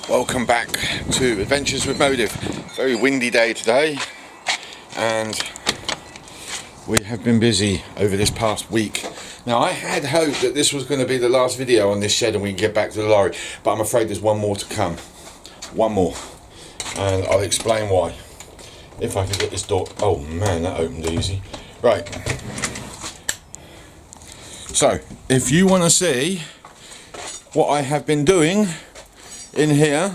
Welcome back to Adventures with Motive. Very windy day today, and we have been busy over this past week. Now, I had hoped that this was going to be the last video on this shed and we can get back to the lorry, but I'm afraid there's one more to come. One more, and I'll explain why. If I can get this door. Oh man, that opened easy. Right. So, if you want to see what I have been doing in here,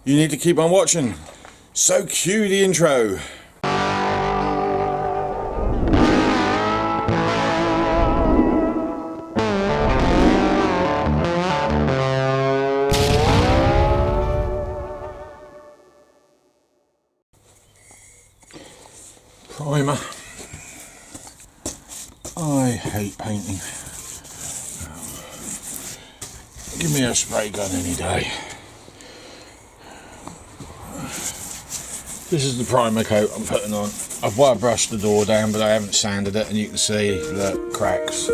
you need to keep on watching. So cue the intro. Primer. I hate painting. Give me a spray gun any day. This is the primer coat I'm putting on. I've wire brushed the door down, but I haven't sanded it, and you can see the cracks.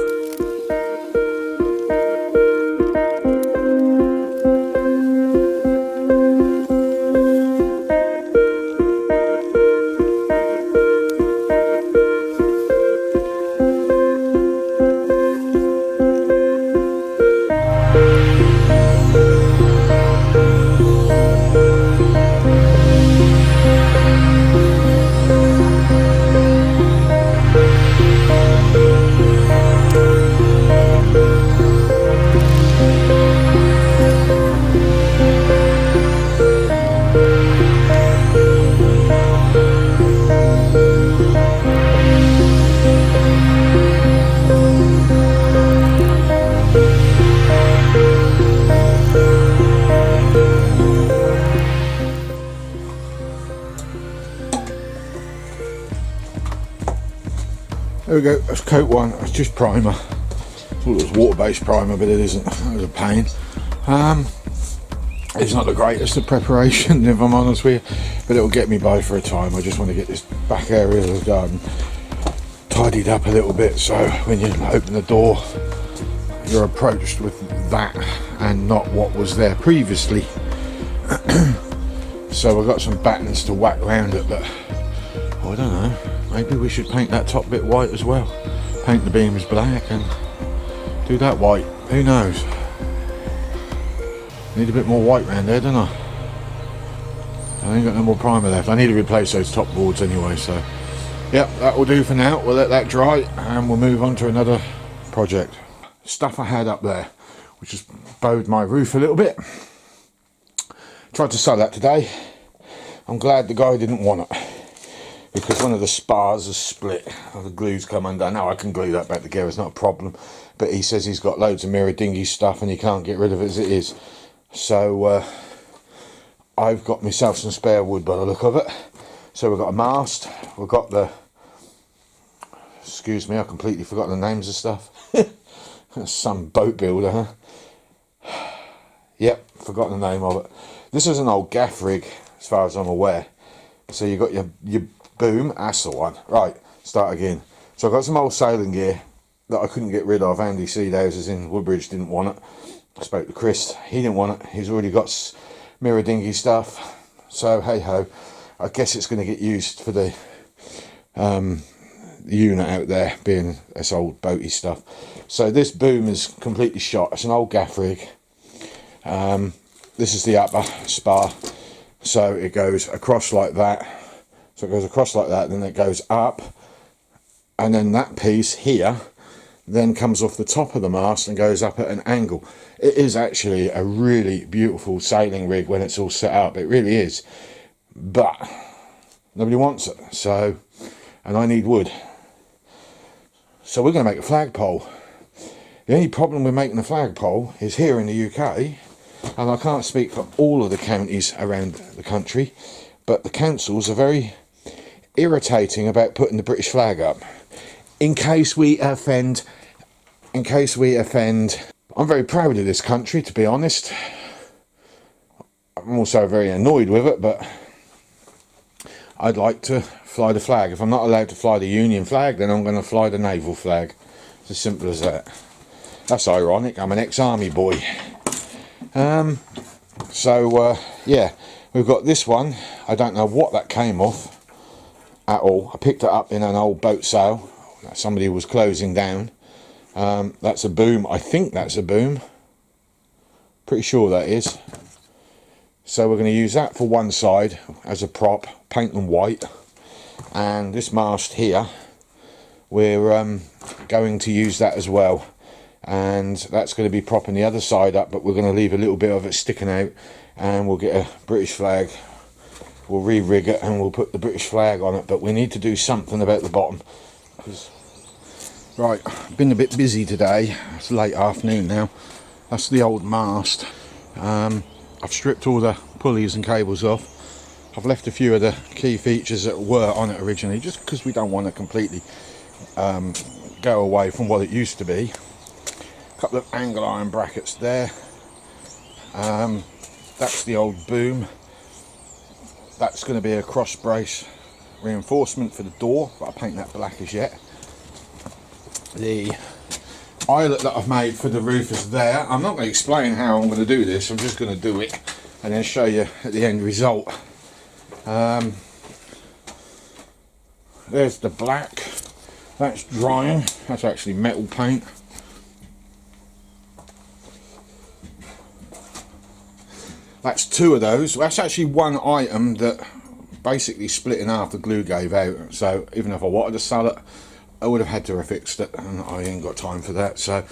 There we go, that's coat one. It's just primer. I thought it was water-based primer, but it isn't. That was a pain. It's not the greatest of preparation, if I'm honest with you, but it'll get me by for a time. I just want to get this back area of the garden tidied up a little bit, so when you open the door, you're approached with that and not what was there previously. So I've got some battens to whack around it, but I don't know. Maybe we should paint that top bit white as well. Paint the beams black and do that white. Who knows? Need a bit more white round there, don't I? I ain't got no more primer left. I need to replace those top boards anyway, so yep, that will do for now. We'll let that dry and we'll move on to another project. Stuff I had up there, which has bowed my roof a little bit. Tried to sell that today. I'm glad the guy didn't want it, because one of the spars has split. The glue's come undone. Now I can glue that back together, it's not a problem. But he says he's got loads of mirror dinghy stuff and he can't get rid of it as it is. So I've got myself some spare wood by the look of it. So we've got a mast, we've got the, excuse me, I completely forgot the names of stuff. Some boat builder, huh? Yep, forgotten the name of it. This is an old gaff rig, as far as I'm aware. So you've got your boom, that's the one. Right, start again. So I've got some old sailing gear that I couldn't get rid of. Andy Seedhouses in Woodbridge didn't want it. I spoke to Chris, he didn't want it. He's already got mirror dinghy stuff. So hey ho, I guess it's going to get used for the unit out there, being this old boaty stuff. So this boom is completely shot. It's an old gaff rig. This is the upper spar. So it goes across like that. So it goes across like that, then it goes up, and then that piece here then comes off the top of the mast and goes up at an angle. It is actually a really beautiful sailing rig when it's all set up. It really is. But nobody wants it. So, and I need wood. So we're going to make a flagpole. The only problem with making a flagpole is here in the UK, and I can't speak for all of the counties around the country, but the councils are very irritating about putting the British flag up. In case we offend. I'm very proud of this country, to be honest. I'm also very annoyed with it, but I'd like to fly the flag. If I'm not allowed to fly the Union flag, then I'm going to fly the naval flag. It's as simple as that. That's ironic, I'm an ex-army boy. So yeah, we've got this one. I don't know what that came off at all. I picked it up in an old boat sale that somebody was closing down. That's a boom. I think that's a boom. Pretty sure that is. So we're going to use that for one side as a prop, paint them white. And this mast here, we're going to use that as well. And that's going to be propping the other side up, but we're going to leave a little bit of it sticking out, and we'll get a British flag. We'll re-rig it and we'll put the British flag on it, but we need to do something about the bottom. Right, been a bit busy today. It's late afternoon now. That's the old mast. I've stripped all the pulleys and cables off. I've left a few of the key features that were on it originally, just because we don't want to completely go away from what it used to be. A couple of angle iron brackets there. That's the old boom. That's going to be a cross brace reinforcement for the door, but I'll paint that black as yet. The eyelet that I've made for the roof is there. I'm not going to explain how I'm going to do this, I'm just going to do it and then show you at the end result. There's the black, that's drying, that's actually metal paint. That's two of those. That's actually one item that basically split in half, the glue gave out, so even if I wanted to sell it, I would have had to have fixed it, and I ain't got time for that. So,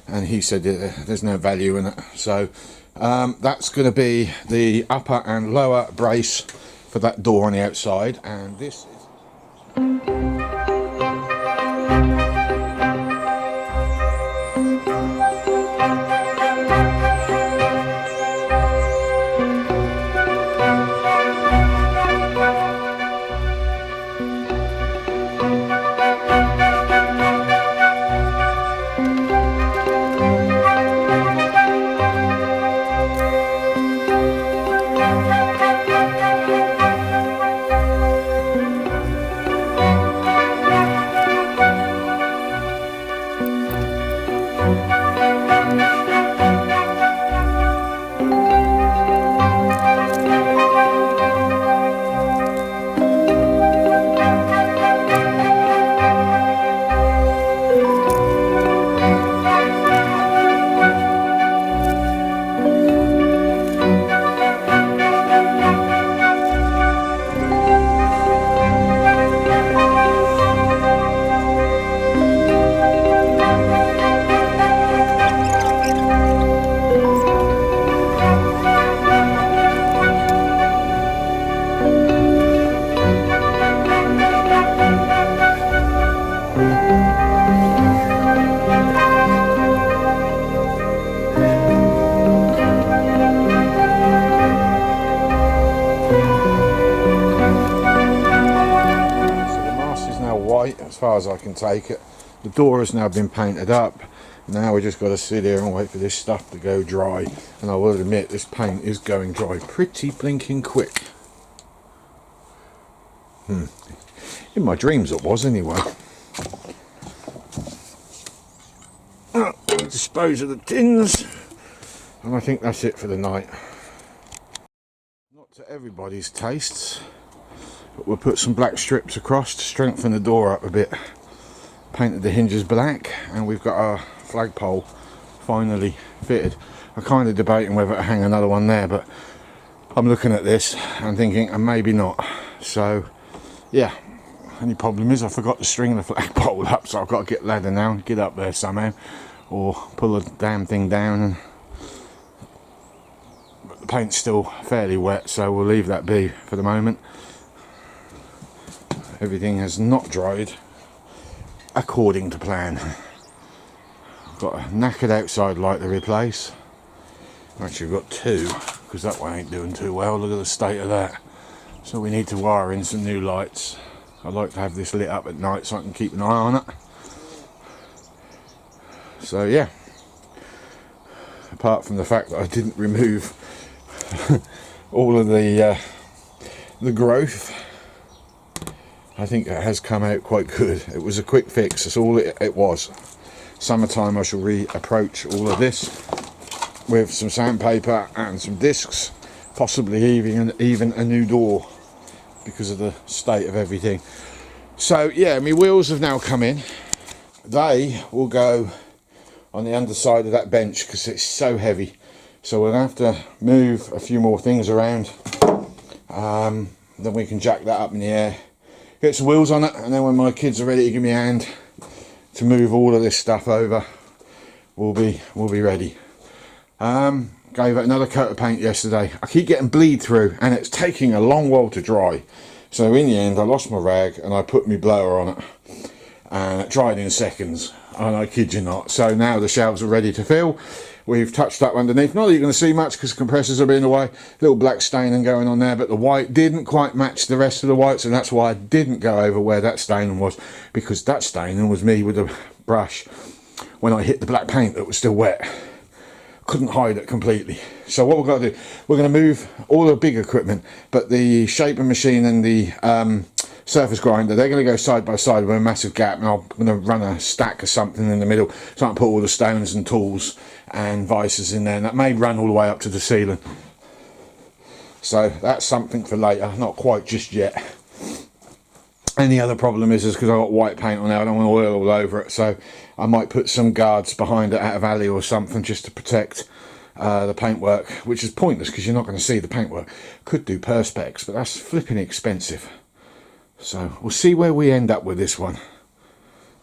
and he said there's no value in it. So that's going to be the upper and lower brace for that door on the outside, and this is as far as I can take it. The door has now been painted up. Now we just got to sit here and wait for this stuff to go dry, and I will admit this paint is going dry pretty blinking quick. In my dreams it was anyway. Dispose of the tins, and I think that's it for the night. Not to everybody's tastes, but we'll put some black strips across to strengthen the door up a bit. Painted the hinges black, and we've got our flagpole finally fitted. I'm kind of debating whether to hang another one there, but I'm looking at this and thinking maybe not. So yeah, only problem is I forgot to string the flagpole up, so I've got to get ladder now and get up there somehow, or pull the damn thing down. And but the paint's still fairly wet, so we'll leave that be for the moment. Everything has not dried according to plan. I've got a knackered outside light to replace. Actually, I've got two, because that one ain't doing too well. Look at the state of that. So we need to wire in some new lights. I'd like to have this lit up at night so I can keep an eye on it. So yeah, apart from the fact that I didn't remove all of the growth, I think it has come out quite good. It was a quick fix, that's all it was. Summertime I shall reapproach all of this with some sandpaper and some discs possibly even a new door because of the state of everything. So yeah, my wheels have now come in. They will go on the underside of that bench because it's so heavy. So we'll have to move a few more things around. Then we can jack that up in the air, get some wheels on it, and then when my kids are ready to give me a hand to move all of this stuff over, we'll be ready. Gave it another coat of paint yesterday. I keep getting bleed through and it's taking a long while to dry. So in the end I lost my rag and I put my blower on it and it dried in seconds, and I kid you not. So now the shelves are ready to fill. We've touched up underneath. Not that you're going to see much because the compressors are being away. Little black staining going on there, but the white didn't quite match the rest of the whites, and that's why I didn't go over where that staining was, because that staining was me with a brush when I hit the black paint that was still wet. Couldn't hide it completely. So what we've got to do, we're going to move all the big equipment, but the shaping machine and the surface grinder, they're going to go side by side with a massive gap, and I'm going to run a stack of something in the middle so I can put all the stones and tools and vices in there, and that may run all the way up to the ceiling. So that's something for later, not quite just yet. And the other problem is because I've got white paint on there, I don't want oil all over it, so I might put some guards behind it out of alley or something just to protect the paintwork, which is pointless because you're not going to see the paintwork. Could do perspex, but that's flipping expensive. So we'll see where we end up with this one.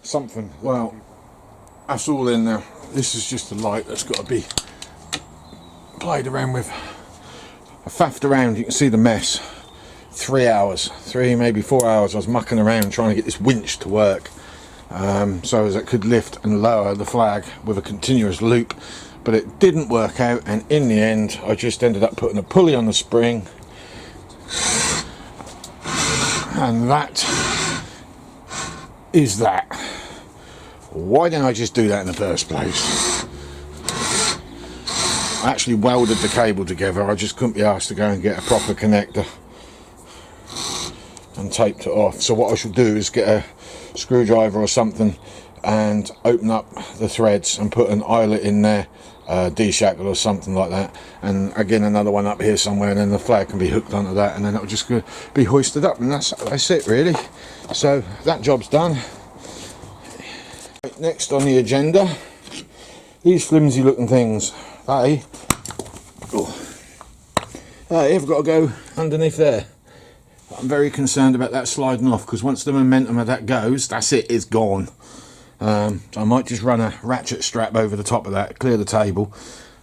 Something, well, that's all in there. This is just a light that's got to be played around with. I faffed around, you can see the mess. 3 hours, maybe 4 hours I was mucking around trying to get this winch to work, so as it could lift and lower the flag with a continuous loop, but it didn't work out, and in the end I just ended up putting a pulley on the spring, and that is that. Why didn't I just do that in the first place? I actually welded the cable together, I just couldn't be asked to go and get a proper connector and taped it off. So what I should do is get a screwdriver or something and open up the threads and put an eyelet in there, D-shackle or something like that, and again another one up here somewhere, and then the flag can be hooked onto that, and then it'll just be hoisted up, and that's it really. So that job's done. Right, next on the agenda, these flimsy looking things, they have got to go underneath there. I'm very concerned about that sliding off, because once the momentum of that goes, that's it, it's gone. So I might just run a ratchet strap over the top of that, clear the table.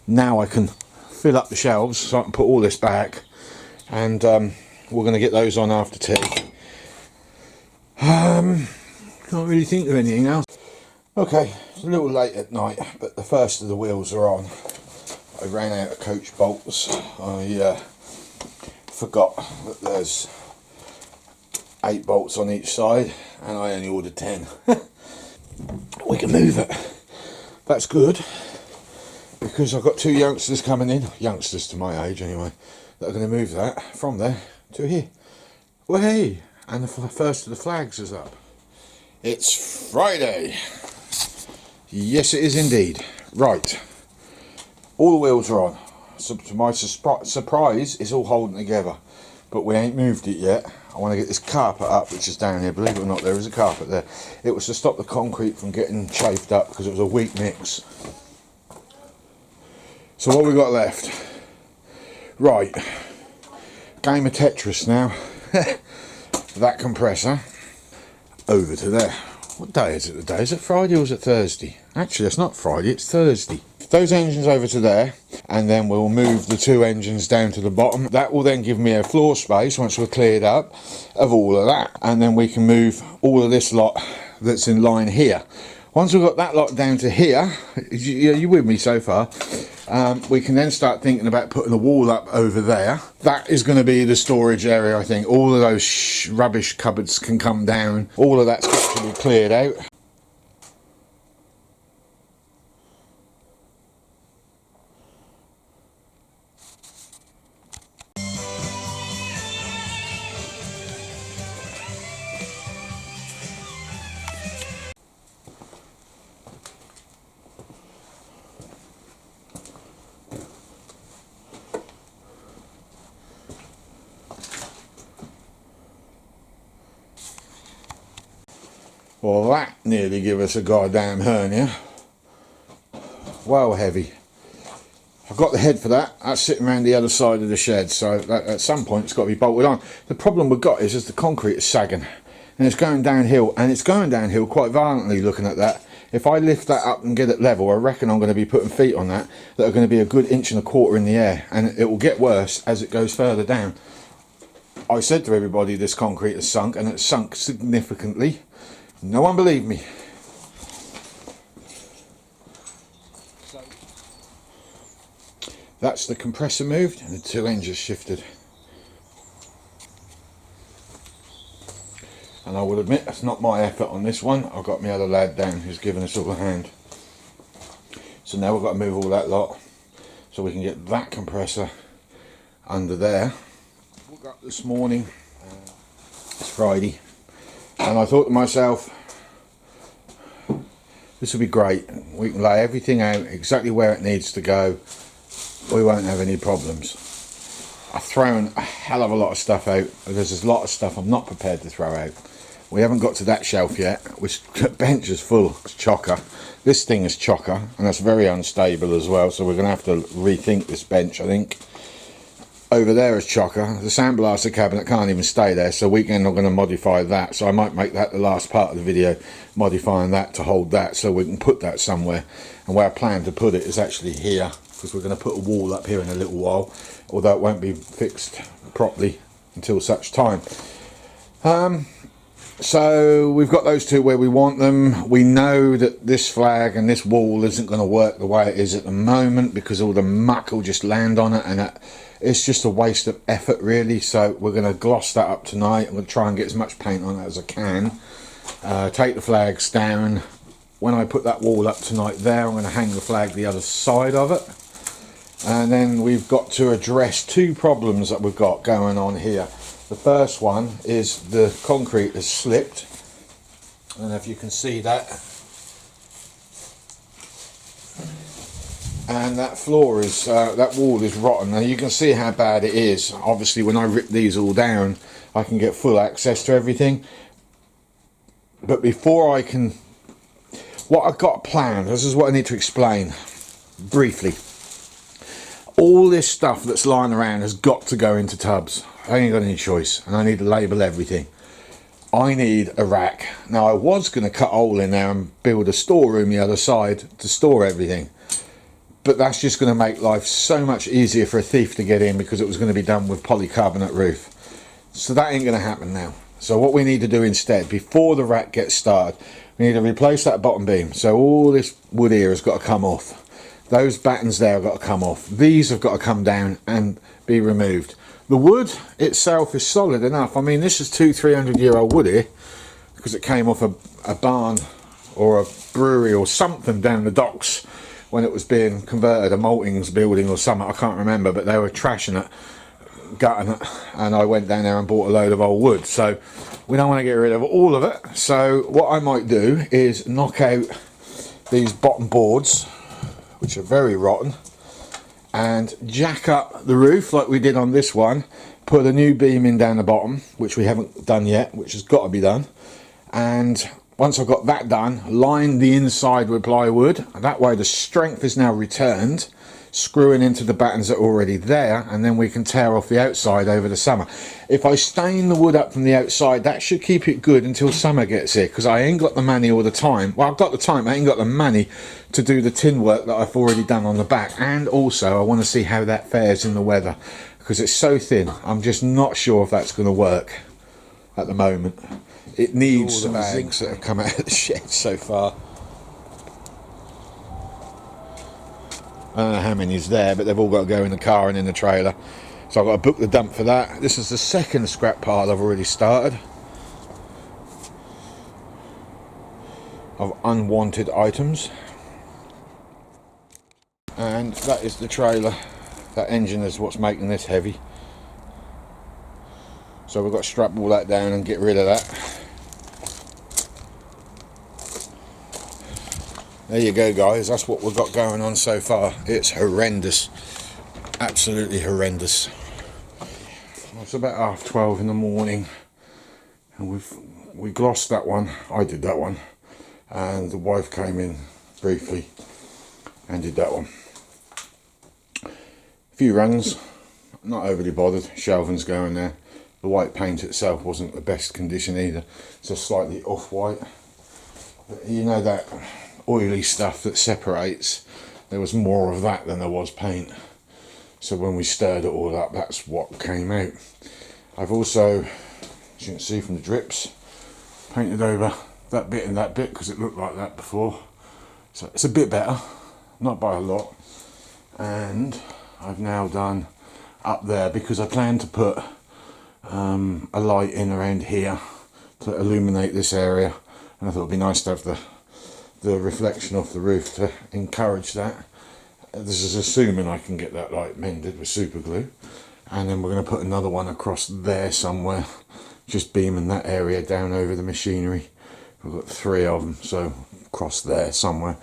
Now I can fill up the shelves so I can put all this back, and we're going to get those on after tea. Can't really think of anything else. Okay, it's a little late at night, but the first of the wheels are on. I ran out of coach bolts. I forgot that there's 8 bolts on each side, and I only ordered 10. We can move it. That's good, because I've got 2 youngsters coming in, youngsters to my age anyway, that are going to move that from there to here. Well, hey, and the first of the flags is up. It's Friday. Yes, it is indeed. Right, all the wheels are on. So to my surprise, it's all holding together, but we ain't moved it yet. I want to get this carpet up, which is down here. Believe it or not, there is a carpet there. It was to stop the concrete from getting chafed up because it was a weak mix. So what we got left? Right, game of Tetris now. That compressor over to there. What day is it today? Is it Friday or is it Thursday? Actually, it's not Friday, it's Thursday. Those engines over to there, and then we'll move the 2 engines down to the bottom. That will then give me a floor space once we're cleared up of all of that, and then we can move all of this lot that's in line here. Once we've got that lot down to here, you with me so far, we can then start thinking about putting a wall up over there. That is going to be the storage area, I think. All of those rubbish cupboards can come down. All of that's got to be cleared out. Well, that nearly give us a goddamn hernia. Well heavy. I've got the head for that. That's sitting around the other side of the shed, so that, at some point it's got to be bolted on. The problem we've got is the concrete is sagging and it's going downhill, and it's going downhill quite violently. Looking at that, if I lift that up and get it level, I reckon I'm going to be putting feet on that are going to be a good 1.25 inches in the air, and it will get worse as it goes further down. I said to everybody this concrete has sunk, and it's sunk significantly. No one believed me. That's the compressor moved and the 2 hinges shifted. And I will admit that's not my effort on this one. I've got my other lad down who's giving us all a hand. So now we've got to move all that lot so we can get that compressor under there. Woke up this morning, it's Friday, and I thought to myself, this will be great. We can lay everything out exactly where it needs to go. We won't have any problems. I've thrown a hell of a lot of stuff out. There's a lot of stuff I'm not prepared to throw out. We haven't got to that shelf yet, which the bench is full. It's chocker. This thing is chocker, and that's very unstable as well, so we're going to have to rethink this bench, I think. Over there is chocker. The sandblaster cabinet can't even stay there, so weekend I'm going to modify that. So I might make that the last part of the video, modifying that to hold that so we can put that somewhere. And where I plan to put it is actually here, because we're going to put a wall up here in a little while, although it won't be fixed properly until such time. So we've got those two where we want them. We know that this flag and this wall isn't going to work the way it is at the moment, because all the muck will just land on it, and it's just a waste of effort really. So we're going to gloss that up tonight. I'm going to try and get as much paint on it as I can. Take the flags down. When I put that wall up tonight there, I'm going to hang the flag the other side of it. And then we've got to address 2 problems that we've got going on here. The first one is the concrete has slipped. I don't know if you can see that. And that floor is, that wall is rotten. Now you can see how bad it is. Obviously when I rip these all down, I can get full access to everything. But before I can, what I've got planned, this is what I need to explain briefly. All this stuff that's lying around has got to go into tubs. I ain't got any choice, and I need to label everything. I need a rack. Now I was going to cut a hole in there and build a storeroom the other side to store everything, but that's just going to make life so much easier for a thief to get in, because it was going to be done with polycarbonate roof. So that ain't going to happen now. So what we need to do instead, before the rack gets started, we need to replace that bottom beam. So all this wood here has got to come off. Those battens there have got to come off. These have got to come down and be removed. The wood itself is solid enough. I mean, this is 200-300-year-old wood here, because it came off a barn or a brewery or something down the docks when it was being converted, a maltings building or something, I can't remember, but they were trashing it, gutting it, and I went down there and bought a load of old wood. So we don't want to get rid of all of it. So what I might do is knock out these bottom boards, which are very rotten, and jack up the roof like we did on this one, put a new beam in down the bottom, which we haven't done yet, which has got to be done. And once I've got that done, line the inside with plywood. That way the strength is now returned, screwing into the battens that are already there, and then we can tear off the outside over the summer. If I stain the wood up from the outside, that should keep it good until summer gets here, because I ain't got the money all the time. Well, I've got the time, I ain't got the money to do the tin work that I've already done on the back. And also I want to see how that fares in the weather, because it's so thin. I'm just not sure if that's going to work at the moment. It needs some zincs that have come out of the shed so far. I don't know how many is there, but they've all got to go in the car and in the trailer. So I've got to book the dump for that. This is the second scrap pile I've already started of unwanted items. And that is the trailer. That engine is what's making this heavy. So we've got to strap all that down and get rid of that. There you go, guys. That's what we've got going on so far. It's horrendous. Absolutely horrendous. It's about 12:30 in the morning, and we've we glossed that one. I did that one, and the wife came in briefly and did that one. A few runs, not overly bothered. Shelving's going there. The white paint itself wasn't the best condition either. It's just slightly off-white. You know that oily stuff that separates? There was more of that than there was paint. So when we stirred it all up, that's what came out. I've also, as you can see from the drips, painted over that bit and that bit because it looked like that before. So it's a bit better, not by a lot. And I've now done up there because I plan to put a light in around here to illuminate this area, and I thought it'd be nice to have the reflection off the roof to encourage that. This is assuming I can get that light mended with super glue, and then we're going to put another one across there somewhere, just beaming that area down over the machinery. We've got 3 of them, so across there somewhere.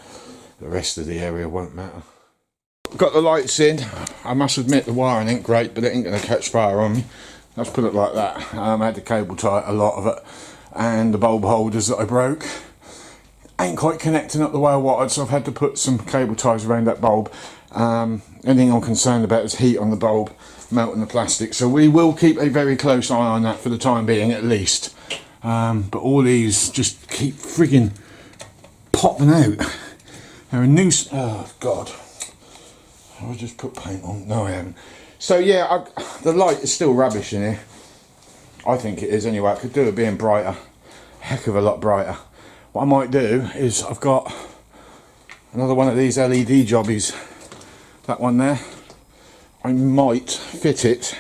The rest of the area won't matter. Got the lights in. I must admit the wiring ain't great, but it ain't going to catch fire on me. Let's put it like that. I had to cable tie a lot of it, and the bulb holders that I broke ain't quite connecting up the way I wanted, so I've had to put some cable ties around that bulb. Anything I'm concerned about is heat on the bulb, melting the plastic, so we will keep a very close eye on that for the time being at least. But all these just keep frigging popping out. They're a nuisance. Oh god, have I just put paint on? No I haven't. So yeah, the light is still rubbish in here. I think it is anyway. I could do it being brighter, heck of a lot brighter. What I might do is, I've got another one of these LED jobbies, that one there. I might fit it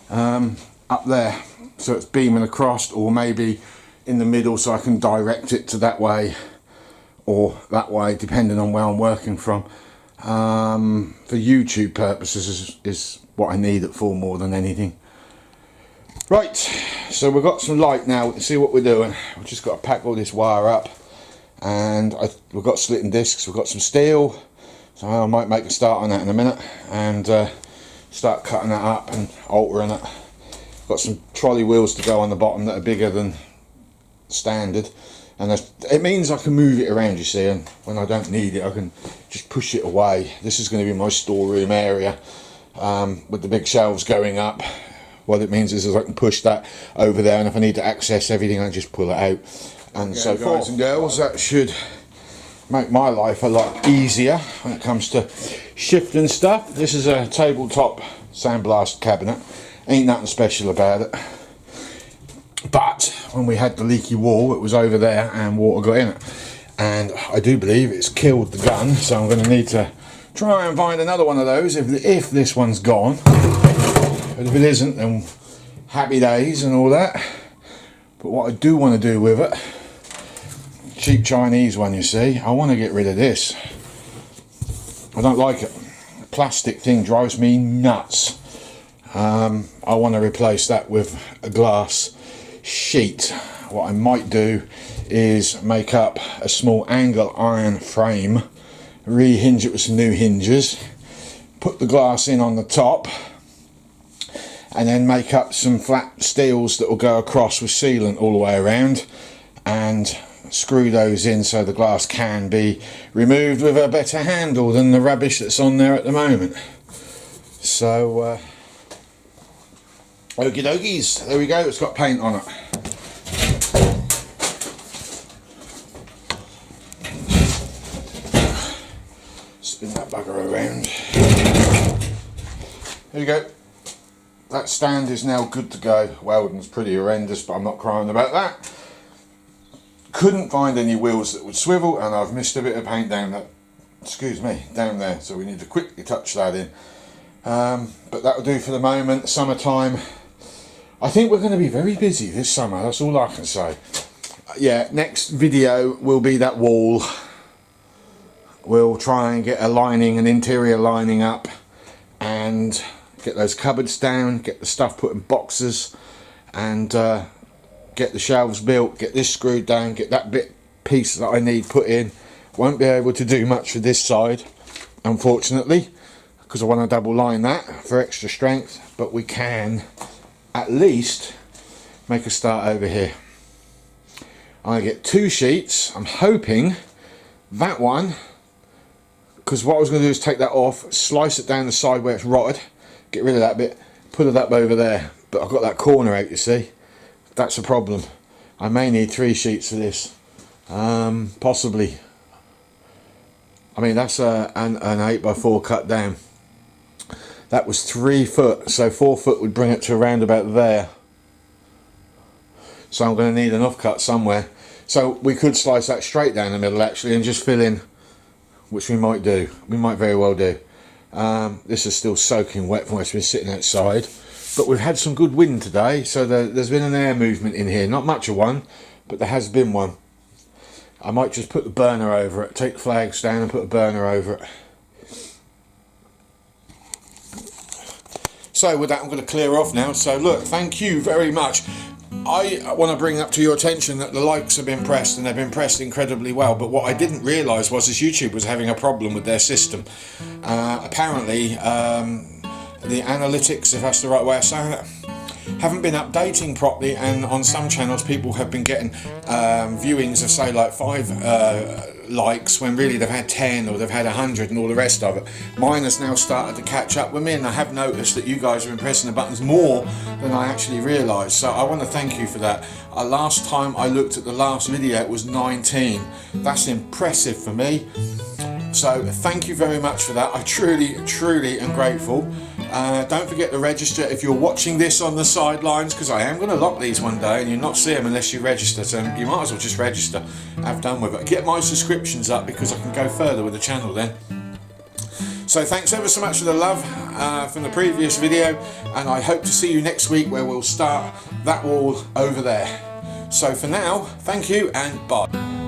up there so it's beaming across, or maybe in the middle so I can direct it to that way or that way, depending on where I'm working from. For YouTube purposes is what I need it for more than anything. Right, so we've got some light now. We can see what we're doing. We've just got to pack all this wire up, and we've got slitting discs, we've got some steel, so I might make a start on that in a minute and start cutting that up and altering it. Got some trolley wheels to go on the bottom that are bigger than standard, and it means I can move it around, you see, and when I don't need it I can just push it away. This is going to be my storeroom area with the big shelves going up. What it means is I can push that over there, and if I need to access everything I just pull it out, and so guys and girls, that should make my life a lot easier when it comes to shifting stuff. This is a tabletop sandblast cabinet, ain't nothing special about it, but when we had the leaky wall, it was over there and water got in it, and I do believe it's killed the gun, so I'm going to need to try and find another one of those if this one's gone. But if it isn't, then happy days and all that. But what I do want to do with it, cheap Chinese one you see, I want to get rid of this. I don't like it. The plastic thing drives me nuts. I want to replace that with a glass sheet. What I might do is make up a small angle iron frame, rehinge it with some new hinges, put the glass in on the top, and then make up some flat steels that will go across with sealant all the way around, and screw those in so the glass can be removed with a better handle than the rubbish that's on there at the moment. So okie dokies, there we go, it's got paint on it. Spin that bugger around. There you go. That stand is now good to go. Welding's pretty horrendous, but I'm not crying about that. Couldn't find any wheels that would swivel, and I've missed a bit of paint down that, excuse me, down there, so we need to quickly touch that in. But that'll do for the moment. Summertime, I think we're going to be very busy this summer, that's all I can say. Yeah, next video will be that wall. We'll try and get a lining, an interior lining up, and get those cupboards down, get the stuff put in boxes, and get the shelves built, get this screwed down, get that piece that I need put in. Won't be able to do much for this side, unfortunately, because I want to double line that for extra strength, but we can at least make a start over here. I get 2 sheets. I'm hoping that one, because what I was going to do is take that off, slice it down the side where it's rotted, get rid of that bit, put it up over there. But I've got that corner out, you see. That's a problem. I may need 3 sheets for this. Possibly. I mean, that's an 8x4 cut down. That was 3 foot, so 4 foot would bring it to around about there. So I'm going to need an offcut somewhere. So we could slice that straight down the middle actually and just fill in, which we might do. We might very well do. This is still soaking wet from where it's been sitting outside. But we've had some good wind today, so there's been an air movement in here. Not much of one, but there has been one. I might just put the burner over it, take the flags down and put a burner over it. So with that, I'm going to clear off now. So look, thank you very much. I want to bring up to your attention that the likes have been pressed, and they've been pressed incredibly well. But what I didn't realise was this YouTube was having a problem with their system. Apparently, the analytics, if that's the right way of saying it, haven't been updating properly, and on some channels people have been getting viewings of say like 5 likes when really they've had 10 or they've had 100 and all the rest of it. Mine has now started to catch up with me, and I have noticed that you guys have been pressing the buttons more than I actually realised, so I want to thank you for that. Last time I looked at the last video it was 19. That's impressive for me. So thank you very much for that. I truly am grateful. Don't forget to register if you're watching this on the sidelines, because I am going to lock these one day and you'll not see them unless you register, so you might as well just register. Have done with it. Get my subscriptions up because I can go further with the channel then. So thanks ever so much for the love from the previous video, and I hope to see you next week where we'll start that wall over there. So for now, thank you and bye.